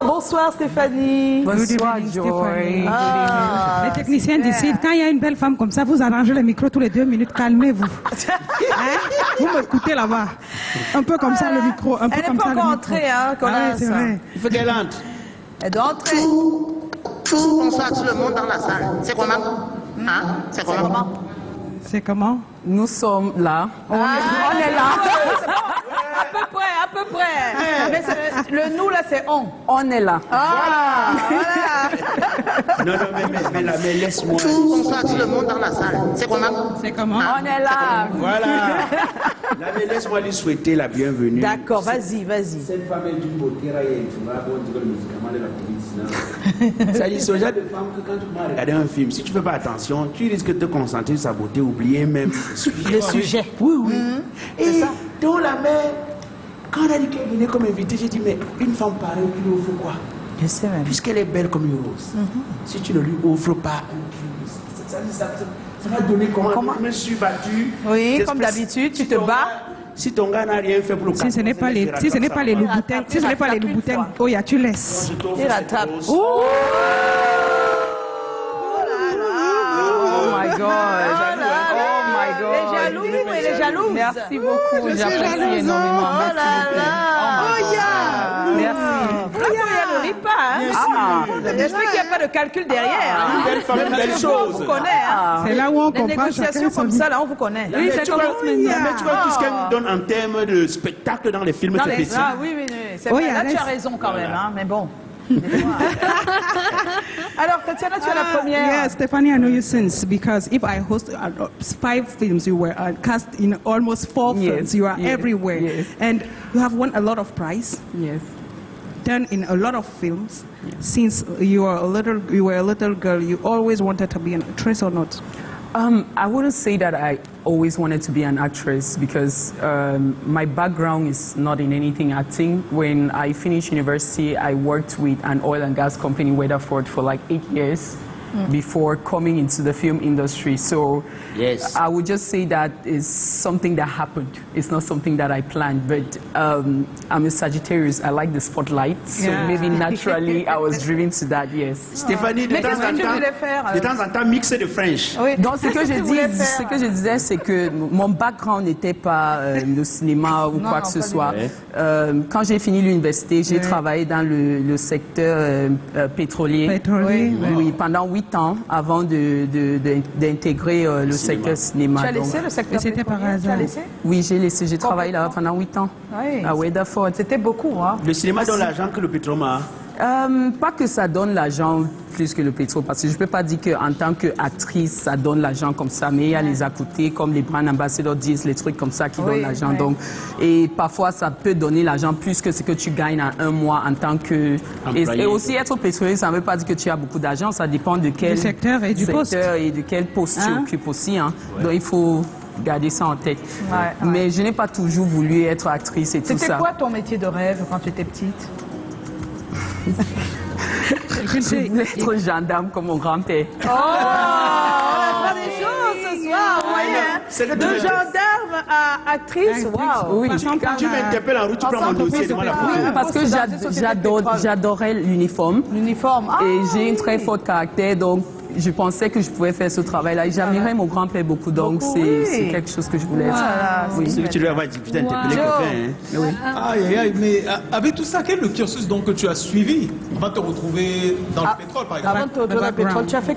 Bonsoir Stéphanie. Bonsoir Joy. Les techniciens décident, quand il y a une belle femme comme ça, vous arrangez le micro tous les 2 minutes, calmez-vous. Vous m'écoutez là-bas. Un peu comme ça le micro, un peu Elle comme ça le micro. Elle n'est pas encore entrée, hein, c'est vrai. Il faut qu'elle entre. Elle doit entrer. Bonsoir tout le monde dans la salle. C'est comment? Hein? C'est comment? C'est comment? Nous sommes là. On est là. À peu près. Mais le nous là, c'est on. On est là. Ah, voilà. Non, mais laisse-moi. Bonsoir tout le monde dans la salle. C'est comment? C'est comment? On est là. Voilà. Là, mais laisse-moi lui souhaiter la bienvenue. D'accord, vas-y. Cette femme est d'une beauté raillée. Tu vas bon dire le médicament de la Covid-19. Ça dit, ce genre de femme que quand tu vas regarder un film, si tu ne fais pas attention, tu risques de te concentrer sur sa beauté, oublier même le sujet. Oui. Et donc la mère, quand on a dit qu'elle venait comme invitée, j'ai dit, mais une femme pareille, tu lui offres quoi? Je sais même. Puisqu'elle est belle comme une rose. Si tu ne lui offres pas ça va donner comment? Je me suis battu. Oui, comme d'habitude, tu te bats. Si ton gars n'a rien fait pour le Si ce n'est pas les loups-boutins, Oya, tu laisses. Il rattrape. Oh my God. Elle est jalouse. Merci beaucoup. J'apprécie énormément. Merci. Ne rit pas. J'espère qu'il n'y a pas de calcul derrière. Belle femme, belle chose. On vous connaît. C'est là où on Les comprend. négociations comme ça, là, on vous connaît. Oui, mais tu vois tout ce qu'elle nous donne en termes de spectacle dans les films, c'est précis. Ah oui. C'est vrai. Là, tu as raison quand même. Mais bon. Alors, Tatiana, tu es la première. Yeah, Stephanie, I know you since because if I host 5 films, you were cast in almost 4 films. You are everywhere, and you have won a lot of prize. Yes. Done in a lot of films. Since you were a little girl, you always wanted to be an actress or not? I wouldn't say that I always wanted to be an actress because my background is not in anything acting. When I finished university, I worked with an oil and gas company, Weatherford, for like 8 years before coming into the film industry. So I would just say that is something that happened. It's not something that I planned, but I'm a Sagittarius. I like the spotlight, so maybe naturally I was driven to that, yes. Stéphanie, de temps en temps, mixer de French. Oui. Donc, ce que je disais, c'est que mon background n'était pas le cinéma ou quoi que ce soit. Quand j'ai fini l'université, j'ai travaillé dans le secteur pétrolier. Oui, pendant 8 ans avant d'intégrer le secteur cinéma. Tu as laissé le secteur pétrolier? Par hasard. Oui, j'ai laissé. J'ai travaillé là pendant 8 ans à Weatherford. C'était beaucoup, hein? Le cinéma donne l'argent que le pétrole a. Pas que ça donne l'argent plus que le pétrole, parce que je ne peux pas dire qu'en tant qu'actrice, ça donne l'argent comme ça, mais il y a les à côté, comme les brand ambassadors disent, les trucs comme ça qui donnent l'argent. Donc, et parfois, ça peut donner l'argent plus que ce que tu gagnes en un mois en tant que... Et aussi, être pétrolier, ça ne veut pas dire que tu as beaucoup d'argent, ça dépend de quel secteur et du poste. Et de quel poste tu occupes aussi. Hein. Donc, il faut garder ça en tête. Mais je n'ai pas toujours voulu être actrice et tout ça. C'était quoi ton métier de rêve quand tu étais petite? Je voulais être gendarme comme mon grand-père. Oh, on apprend des choses ce soir, vous voyez. De gendarme à actrice, waouh. Oui, quand tu m'interpelles en route, tu prends mon dossier devant la photo. Parce que j'adorais l'uniforme. Et j'ai une très forte caractère, donc je pensais que je pouvais faire ce travail-là. Et j'admirais mon grand-père beaucoup, donc c'est quelque chose que je voulais faire. C'est que tu dois avoir discuté interpellé quelqu'un. Mais avec tout ça, quel est le cursus donc que tu as suivi avant de te retrouver dans le pétrole, par exemple? Avant de te retrouver dans le pétrole, tu as fait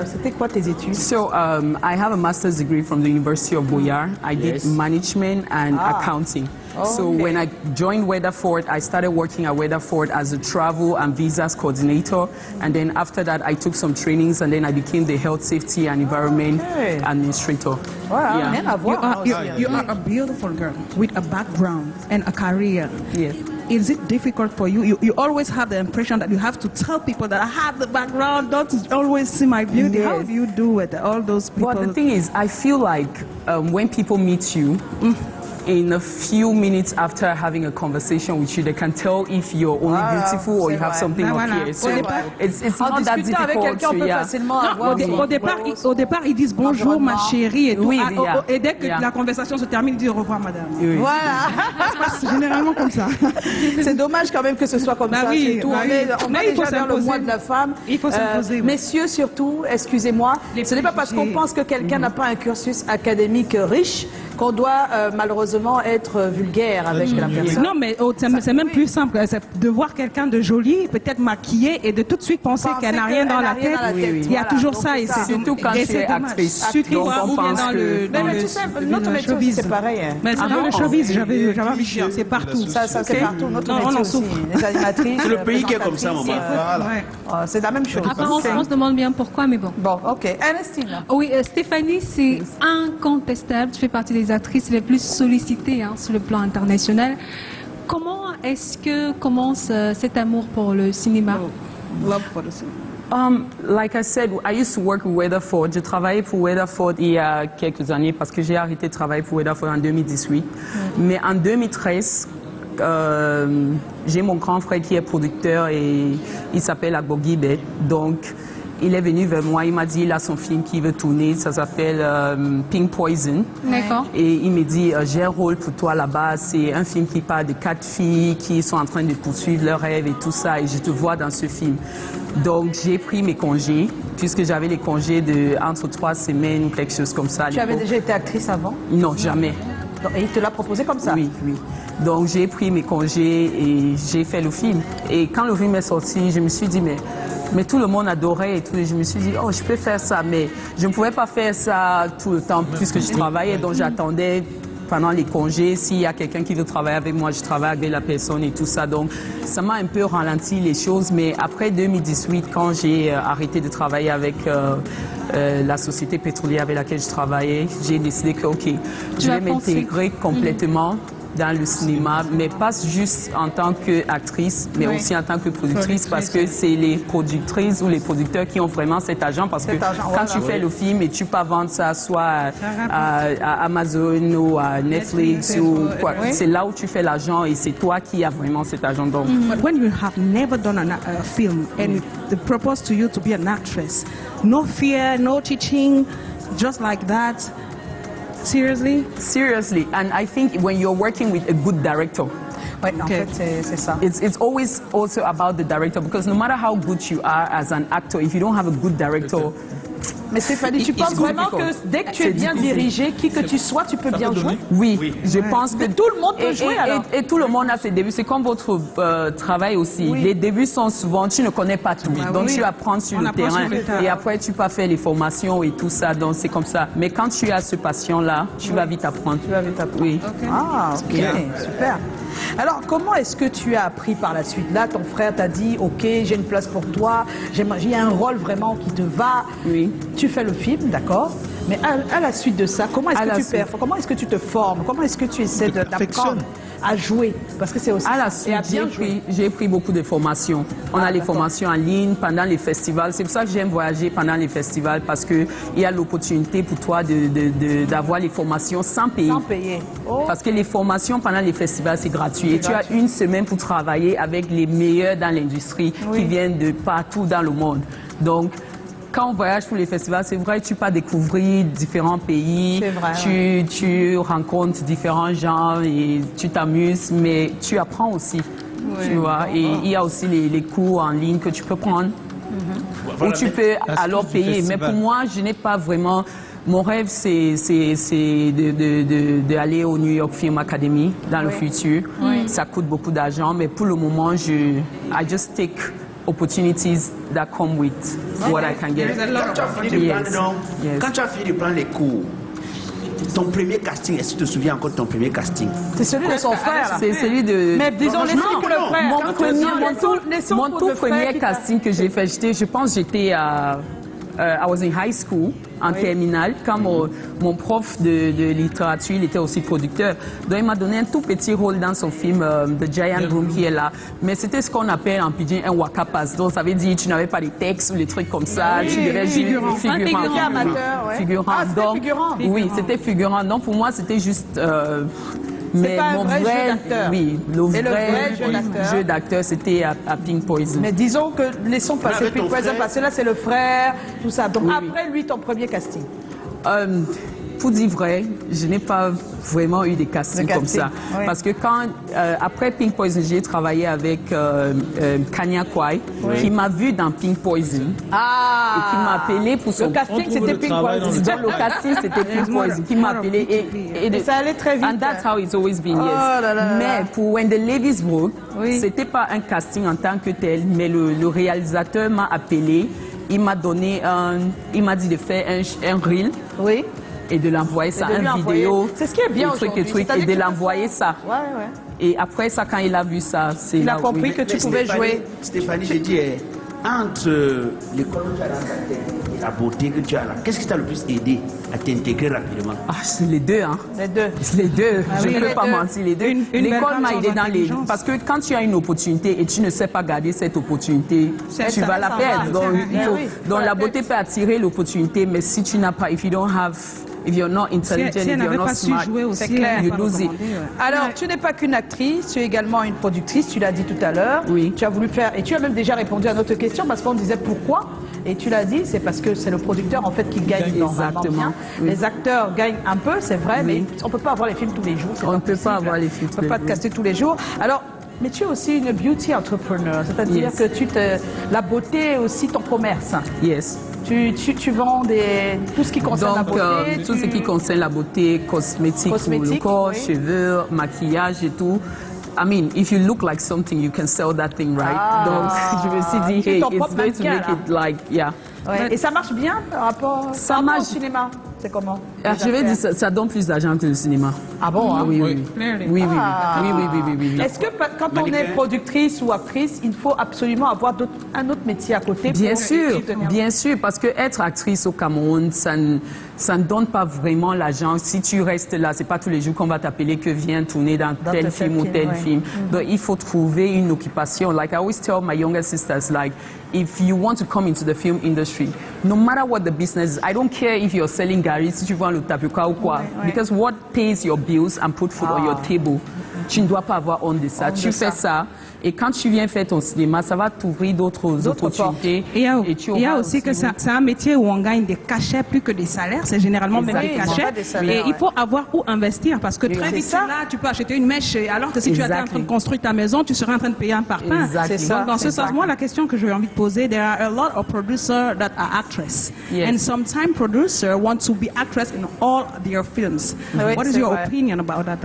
c'était quoi tes études? So, I have a master's degree from the University of Boyar. I did management and accounting. So when I joined Weatherford, I started working at Weatherford as a travel and visas coordinator. And then after that, I took some trainings and then I became the health, safety and environment administrator. Wow, rien à voir. You are a beautiful girl with a background and a career. Yes. Is it difficult for you? You always have the impression that you have to tell people that I have the background, don't always see my beauty. How do you do with all those people? Well, the thing is, I feel like when people meet you, in a few minutes after having a conversation with you, they can tell if you're only beautiful or you have something up here. So it's En not that discutant avec difficult. quelqu'un, on peut facilement avoir des... Au départ, ils disent bonjour ma chérie et tout. Oui, Et dès que la conversation se termine, ils disent au revoir madame. Oui. Voilà. C'est généralement comme ça. C'est dommage quand même que ce soit comme Bah ça. oui, C'est tout. bah On oui. est Mais il faut déjà vers le s'imposer. mois de la femme. Il faut s'imposer, oui. Messieurs surtout, excusez-moi, ce n'est pas parce qu'on pense que quelqu'un n'a pas un cursus académique riche qu'on doit malheureusement être vulgaire avec la personne. Non, mais c'est même plus simple. C'est de voir quelqu'un de joli, peut-être maquillé, et de tout de suite penser qu'elle n'a rien dans la tête. Il y a toujours ça. Et c'est Surtout quand tu es actrice. Surtout Donc, on ou bien pense dans que... Mais tu sais, notre métier aussi, c'est pareil. Hein. Mais c'est dans le showbiz, j'avais envie de dire, c'est partout. Ça c'est partout. Notre Non, on métier en aussi. souffre. Les animatrices. C'est le pays qui est comme ça, maman. C'est la même chose. Après, on se demande bien pourquoi, mais bon. Bon, ok. Ernestine. Oui, Stéphanie, c'est incontestable. Tu fais partie des actrices les plus sollicitées sur le plan international. Comment est-ce que commence cet amour pour le cinéma? Love for the cinema. Like I said, I used to work with Weatherford. J'ai travaillé pour Weatherford il y a quelques années parce que j'ai arrêté de travailler pour Weatherford en 2018. Mais en 2013, j'ai mon grand frère qui est producteur et il s'appelle Agbo Guibet. Donc, il est venu vers moi, il m'a dit, il a son film qui veut tourner, ça s'appelle Pink Poison. D'accord. Et il me dit, j'ai un rôle pour toi là-bas, c'est un film qui parle de 4 filles qui sont en train de poursuivre leurs rêves et tout ça, et je te vois dans ce film. Donc j'ai pris mes congés, puisque j'avais les congés de entre 3 semaines ou quelque chose comme ça. Tu avais déjà été actrice avant? Non, jamais. Et il te l'a proposé comme ça? Oui, oui. Donc j'ai pris mes congés et j'ai fait le film. Et quand le film est sorti, je me suis dit, mais tout le monde adorait et tout. Et je me suis dit, oh, je peux faire ça, mais je ne pouvais pas faire ça tout le temps puisque je travaillais. Donc j'attendais pendant les congés. S'il y a quelqu'un qui veut travailler avec moi, je travaille avec la personne et tout ça. Donc ça m'a un peu ralenti les choses. Mais après 2018, quand j'ai arrêté de travailler avec la société pétrolière avec laquelle je travaillais, j'ai décidé que, OK, je vais m'intégrer complètement dans le cinéma, mais pas juste en tant qu'actrice, mais aussi en tant que productrice, parce que c'est les productrices ou les producteurs qui ont vraiment cet argent, parce que quand tu fais le film et tu peux vendre ça soit à Amazon ou à Netflix ou quoi, c'est là où tu fais l'argent et c'est toi qui as vraiment cet argent. Donc, But when you have never done a film and they propose to you to be an actress, no fear, no teaching, just like that. Seriously? Seriously, and I think when you're working with a good director, Oui, en fait, c'est ça. it's always also about the director, because no matter how good you are as an actor, if you don't have a good director, Mais Stéphanie, tu penses vraiment que dès que tu es bien dirigé, qui que tu sois, tu peux bien jouer? oui, je pense que tout le monde peut jouer alors. Et tout le monde a ses débuts. C'est comme votre travail aussi. Les débuts sont souvent, tu ne connais pas tout. Donc tu apprends sur le terrain. Et après, tu peux faire les formations et tout ça. Donc c'est comme ça. Mais quand tu as ce passion-là, tu vas vite apprendre. Tu vas vite apprendre. Oui. Ah, ok, super. Alors, comment est-ce que tu as appris par la suite? Là, ton frère t'a dit, ok, j'ai une place pour toi, j'ai un rôle vraiment qui te va. Oui. Tu fais le film, d'accord. Mais à la suite de ça, comment est-ce que tu perds? Comment est-ce que tu te formes? Comment est-ce que tu essaies d'apprendre à jouer? Parce que c'est aussi... À la suite, j'ai pris beaucoup de formations. On a les formations en ligne pendant les festivals. C'est pour ça que j'aime voyager pendant les festivals, parce qu'il y a l'opportunité pour toi d'avoir les formations sans payer. Sans payer. Oh. Parce que les formations pendant les festivals, c'est gratuit. Et tu as une semaine pour travailler avec les meilleurs dans l'industrie qui viennent de partout dans le monde. Donc, quand on voyage pour les festivals, c'est vrai, tu peux découvrir différents pays, vrai, tu rencontres différents gens et tu t'amuses, mais tu apprends aussi, tu vois. Et il y a aussi les cours en ligne que tu peux prendre, où tu peux alors payer. Mais pour moi, je n'ai pas vraiment... Mon rêve, c'est d'aller au New York Film Academy dans le futur. Ça coûte beaucoup d'argent, mais pour le moment, I just take opportunities that come with what I can get. Quand tu as fini de prendre les cours, ton premier casting, est-ce que tu te souviens encore de ton premier casting? C'est celui de son frère. C'est celui de... Mais disons, laissons pour le frère. Mon tout premier casting que j'ai fait, je pense que j'étais à... I was in high school, en terminale, quand mon prof de littérature, il était aussi producteur. Donc il m'a donné un tout petit rôle dans son film The Giant Room qui est là. Mais c'était ce qu'on appelle en pidgin un wakapas. Donc ça veut dire que tu n'avais pas les textes ou les trucs comme ça. Tu devais jouer figurant. Amateur, ouais. Figurant. Ah, c'était figurant. Oui, c'était figurant. Donc pour moi, c'était juste... Mais pas un mon vrai jeu d'acteur. oui, Et le vrai jeu d'acteur, c'était à Pink Poison. Mais disons que laissons passer avec ton Pink Poison frère. parce que là c'est le frère, tout ça. Donc Oui, après lui, ton premier casting. Pour dire vrai, je n'ai pas vraiment eu des castings comme ça. Oui. Parce que quand, après Pink Poison, j'ai travaillé avec Kanya Kwai, qui m'a vu dans Pink Poison. Ah. Et qui m'a appelé pour son... Le casting, On trouve c'était le Pink travail dans Poison. le Dans le casting, c'était Pink Poison qui m'a appelé. Et ça allait très vite. And that's how it's always been, yes. Oh là là là. Mais pour When the Ladies Broke, Oui. c'était pas un casting en tant que tel, mais le réalisateur m'a appelé. Il m'a donné il m'a dit de faire un reel. Oui. Et de l'envoyer ça, Et de lui un envoyer. vidéo, C'est ce qui est bien des trucs aujourd'hui, et c'est-à-dire de que tu l'envoyer peux ça. Ouais, ouais. Et après ça, quand il a vu ça, c'est Il a là où compris il- que tu Mais pouvais jouer. Stéphanie, j'ai dit, entre l'école que tu as dans ta tête et la beauté que tu as là, qu'est-ce qui t'a le plus aidé à t'intégrer rapidement? Ah, c'est les deux, hein. Les deux. Les deux, je oui, ne les peux pas deux. mentir, les deux. Une belle L'école femme m'a sans aidé dans les... intelligence. Parce que quand tu as une opportunité et tu ne sais pas garder cette opportunité, Ça tu vas la s'en perdre. va, Donc, tiens, il faut- oui. donc Faut la la beauté peut attirer l'opportunité, mais si tu n'as pas, if you're not intelligent, Si if elle you're n'avait not pas su smart, jouer aussi, c'est clair. elle You n'aurait pas lose it. recommandé, ouais. Alors, tu n'es pas qu'une actrice, tu es également une productrice, tu l'as dit tout à l'heure. Oui. Tu as voulu faire, et tu as même déjà répondu à notre question parce qu'on disait pourquoi. Et tu l'as dit, c'est parce que c'est le producteur en fait qui gagne normalement Exactement, bien. oui. Les acteurs gagnent un peu, c'est vrai, Oui. mais on peut pas avoir les films tous les jours. c'est On ne peut possible. pas avoir les films On tous peut les pas te jours. caster tous les jours. Alors, mais tu es aussi une beauty entrepreneur, c'est-à-dire Yes. que la beauté est aussi ton commerce. yes. Tu vends tout ce qui concerne la Donc, beauté. tout ce qui concerne la beauté, cosmétique pour le Cosmétique, corps, oui. cheveux, maquillage et tout. I mean, if you look like something, you can sell that thing, right? Donc, je me suis dit, Tu es hey, ton it's propre going to mannequin, make it like, yeah. Ouais. Et ça marche bien par rapport, Ça par rapport au marche. cinéma. C'est comment Ah, les je vais affaires? dire, ça donne plus d'argent que le cinéma. Ah bon hein? Oui, oui, Oui. oui. Oui, oui, oui. Ah. Oui, oui, oui, oui, oui, oui. Est-ce que quand on est Mannequin. productrice ou actrice, il faut absolument avoir un autre métier à côté Bien pour sûr, tenir- bien sûr, parce que être actrice au Cameroun, ça ne donne pas vraiment l'argent. Si tu restes là, c'est pas tous les jours qu'on va t'appeler que viens tourner dans tel tel film ou film, tel ouais. film. Donc il faut trouver une occupation. Like I always tell my younger sisters, like if you want to come into the film industry, no matter what the business is, I don't care if you're selling gari, si tu vends le tapioca ou quoi, because what pays your bills and put food on your table, tu ne dois pas avoir honte de ça. Tu fais ça. Et quand tu viens faire ton cinéma, ça va t'ouvrir d'autres opportunités. Et tu il y a auras aussi que c'est un métier où on gagne des cachets plus que des salaires. C'est généralement même des Exactement. cachets. Pas des salaires, Et il faut avoir où investir parce que très c'est vite, ça. là, tu peux acheter une mèche. Alors que si tu étais en train de Exactly. construire ta maison, tu serais en train de payer un parpaing. Exactly. C'est ça. Donc, dans ce c'est sens, ça. moi, la question que j'ai envie de poser, there are a lot of producers that are actresses. Yes. And sometimes producers want to be actress in all their films. Oui, What is c'est your vrai. opinion about that?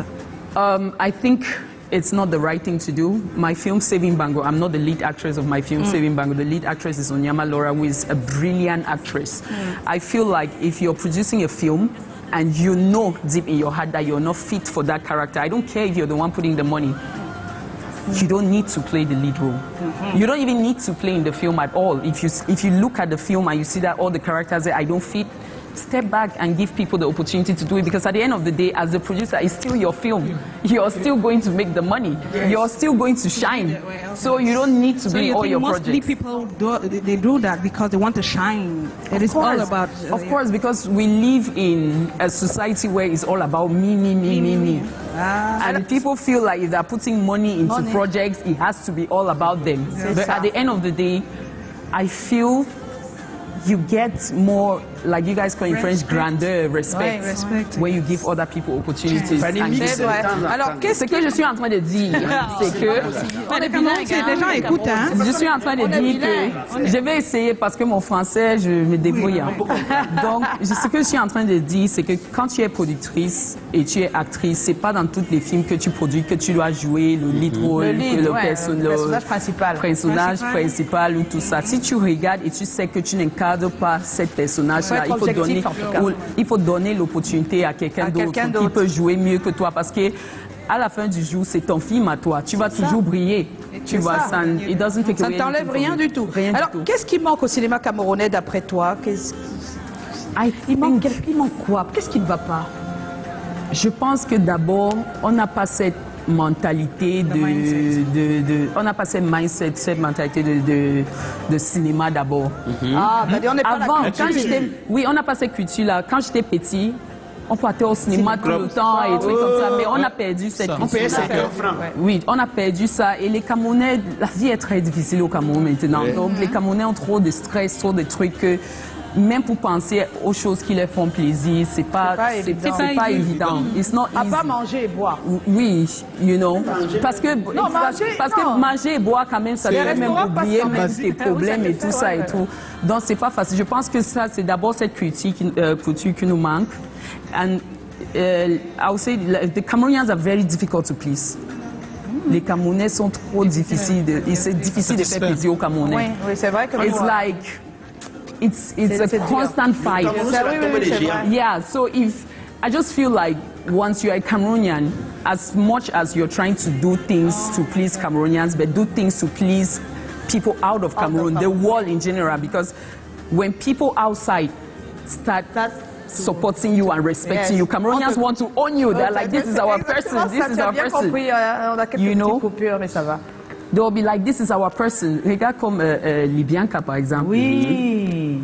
I think it's not the right thing to do. My film Saving Bango, I'm not the lead actress of my film Saving Bango. The lead actress is Onyama Laura, who is a brilliant actress. I feel like if you're producing a film and you know deep in your heart that you're not fit for that character, I don't care if you're the one putting the money. You don't need to play the lead role. You don't even need to play in the film at all. If you look at the film and you see that all the characters that I don't fit, step back and give people the opportunity to do it, because at the end of the day, as the producer, it's still your film. You're still going to make the money. You're still going to shine. So you don't need to So be in you all think your mostly projects. people they do that because they want to shine. It is all about. Of course, because we live in a society where it's all about me, me, me, me, me. And people feel like if they're putting money into projects, it has to be all about them. But at the end of the day, I feel you get more, like you guys call in French, grandeur, respect, Ouais, respect. when you give other people opportunities. Fanny And Mix, C'est vrai. de temps en Alors, temps. qu'est-ce ce que je suis en train de dire, c'est que Mais les Camerounais, les gens écoutent, hein? je suis en train de dire que je vais essayer parce que mon français, je me débrouille. hein. Donc, ce que je suis en train de dire, c'est que quand tu es productrice et tu es actrice, c'est pas dans tous les films que tu produis que tu dois jouer le lead role, Le lead, le ouais, personnage principal. personnage principal ou tout ça. Si tu regardes et tu sais que tu n'encadres pas cette personnage-là, Faut être objectif, en tout cas. il faut donner l'opportunité à quelqu'un À d'autre quelqu'un qui d'autre. peut jouer mieux que toi, parce que à la fin du jour, c'est ton film à toi. Tu vas toujours briller. Tu vois, ça, it doesn't take Ça away ne t'enlève anything rien from du you. tout. Rien Alors, du tout. qu'est-ce qui manque au cinéma camerounais d'après toi? Il manque quoi? Qu'est-ce qui ne va pas? Je pense que d'abord, on n'a pas cette mentalité on n'a pas cette mindset, cette mentalité de cinéma d'abord. Ah, on n'est pas Avant, la quand culture. j'étais, oui, on n'a pas cette culture-là. Quand j'étais petit, on partait au cinéma tout le temps et trucs comme ça, mais on a perdu cette On payait 5 francs. Oui, on a perdu ça. Et les Camerounais, la vie est très difficile au Cameroun maintenant. Ouais. Donc les Camerounais ont trop de stress, trop de trucs que même pour penser aux choses qui leur font plaisir, c'est pas évident. It's not À easy. pas manger et boire. Oui, you know. Parce que non. manger et boire quand même, ça Les te fait même restaurants passent oublier en même basique. tes problèmes et tout ça et tout. Donc c'est pas facile. Je pense que ça, c'est d'abord cette culture qui nous manque. And I would say the Cameroonians are very difficult to please. Les Camerounais sont trop difficiles. C'est difficile de faire plaisir aux Camerounais. Oui, c'est vrai que It's like it's a constant fight. Yeah, so if I just feel like once you're a Cameroonian, as much as you're trying to do things to please Cameroonians, but do things to please people out of Cameroon, the world in general, because when people outside start supporting you and respecting you, Cameroonians want to own you. They're like, this is our person, this is our person. On a quelques petites coupures, mais ça va. They'll be like, this is our person. Regarde comme Libianca, par exemple. Oui.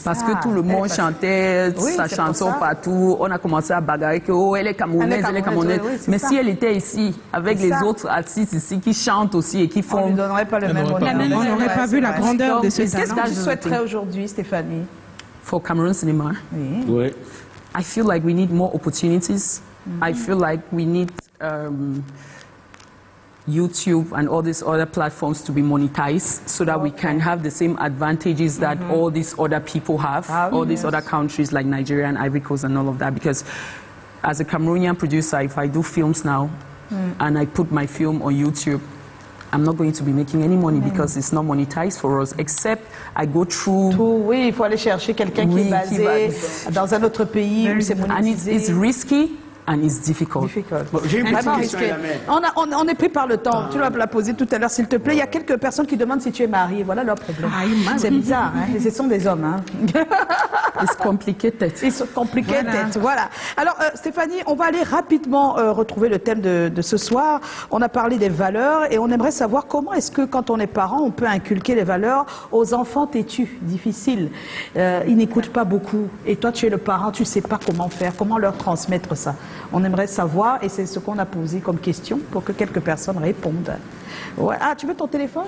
Parce que tout le monde chantait sa chanson partout. On a commencé à bagarrer que oh, elle est camerounaise, elle est camerounaise. Mais si elle était ici, avec les autres artistes ici qui chantent aussi et qui font... On ne lui donnerait pas le même honneur. On n'aurait pas vu la grandeur de ce talent. Qu'est-ce que tu souhaiterais aujourd'hui, Stéphanie? For Cameroon cinema, Oui. I feel like we need more opportunities. I feel like we need YouTube and all these other platforms to be monetized so that we can have the same advantages that all these other people have, all these other countries like Nigeria and Ivory Coast and all of that. Because as a Cameroonian producer, if I do films now and I put my film on YouTube, I'm not going to be making any money because it's not monetized for us, except I go through... Oui, il faut aller chercher quelqu'un qui est basé dans un autre pays où c'est monétisé. And it's risky. And it's difficult. Bon, j'ai une petite Vraiment question, risqué. Elamé. On est pris par le temps. Tu vas la poser tout à l'heure, s'il te plaît. Il y a quelques personnes qui demandent si tu es marié. Voilà leur problème. C'est bizarre, hein? Et ce sont des hommes. Hein? It's complicated. Ils sont compliqués, voilà. Alors, Stéphanie, on va aller rapidement retrouver le thème de ce soir. On a parlé des valeurs et on aimerait savoir comment est-ce que, quand on est parent, on peut inculquer les valeurs aux enfants têtus, difficiles. Ils n'écoutent pas beaucoup. Et toi, tu es le parent, tu ne sais pas comment faire, comment leur transmettre ça. On aimerait savoir, et c'est ce qu'on a posé comme question pour que quelques personnes répondent. Ouais. Ah, tu veux ton téléphone ?